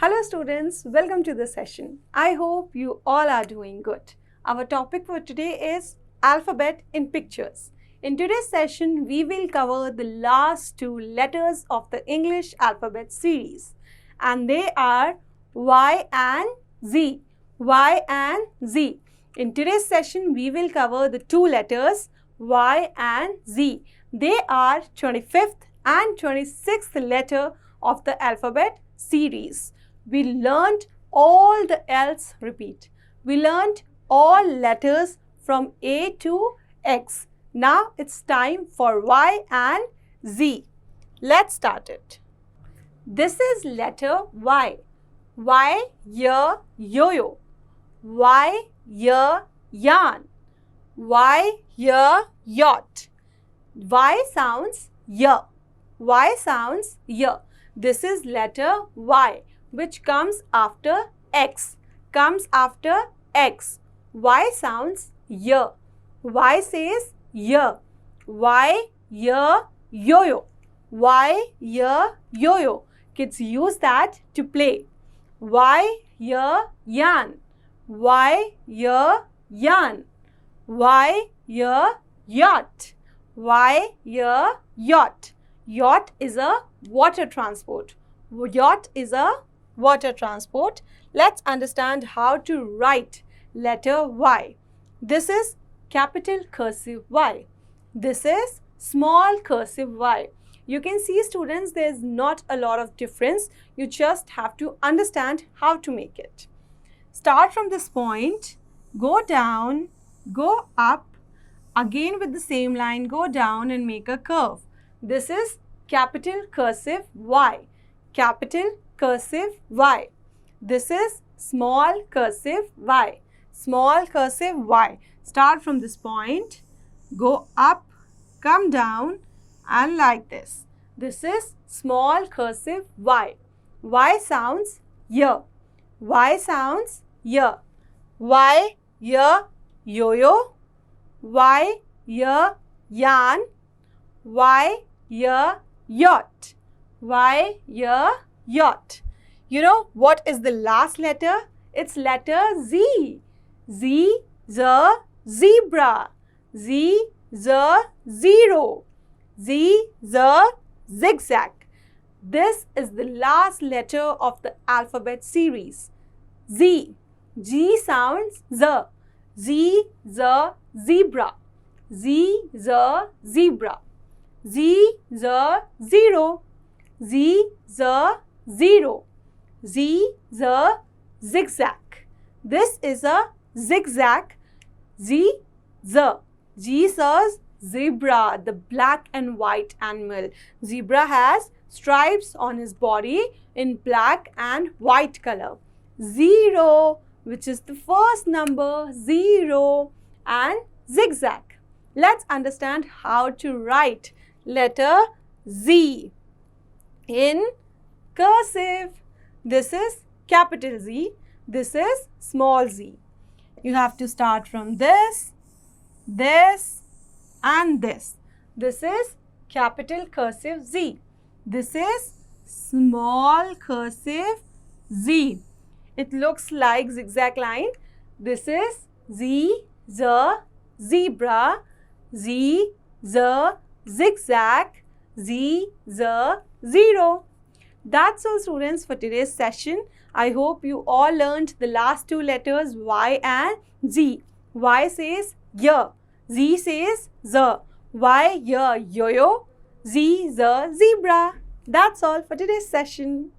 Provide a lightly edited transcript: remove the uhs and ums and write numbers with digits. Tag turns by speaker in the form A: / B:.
A: Hello students, welcome to the session. I hope you all are doing good. Our topic for today is alphabet in pictures. In today's session, we will cover the last two letters of the English alphabet series, and they are Y and Z. Y and Z. In today's session, we will cover the two letters Y and Z. They are 25th and 26th letter of the alphabet series. We learned all the L's repeat. We learned all letters from A to X. Now it's time for Y and Z. Let's start it. This is letter Y. Y, year, yo-yo. Y, year, yarn. Y, year, yacht. Y sounds year. Y sounds year. This is letter Y, which comes after X. Comes after X. Y sounds year. Y says year. Y, year, yo-yo. Y, year, yo-yo. Kids use that to play. Y, year, yarn. Y, year, yarn. Y, year, yacht. Y, year, yacht. Yacht is a water transport. Yacht is a water transport. Let's understand how to write letter Y. This is capital cursive Y. This is small cursive Y. You can see, students, there's not a lot of difference. You just have to understand how to make it. Start from this point, go down, go up, again with the same line, go down and make a curve. This is capital cursive Y. Capital cursive Y. This is small cursive Y. Small cursive Y. Start from this point, go up, come down, and like this. This is small cursive Y. Y sounds year. Y sounds year. Y, year, yo-yo. Y, year, yarn. Y, year, yacht. Y, year, yacht. You know what is the last letter? It's letter Z. Z, the, zebra. Z, the, zero. Z, the, zigzag. This is the last letter of the alphabet series. Z. G sounds Z. Z, the, zebra. Z, the, zebra. Z, the, zero. Z, the, zero. Z, the, zigzag. This is a zigzag. Z, the. G says zebra, the black and white animal. Zebra has stripes on his body in black and white color. Zero, which is the first number, zero, and zigzag. Let's understand how to write letter Z in cursive. This is capital Z. This is small z. You have to start from this, this, and this. This is capital cursive Z. This is small cursive Z. It looks like zigzag line. This is Z, the, zebra. Z, the, zigzag. Z, the, zero. That's all, students, for today's session. I hope you all learned the last two letters Y and Z. Y says year. Z says the. Y, year, yo-yo. Z, the, zebra. That's all for today's session.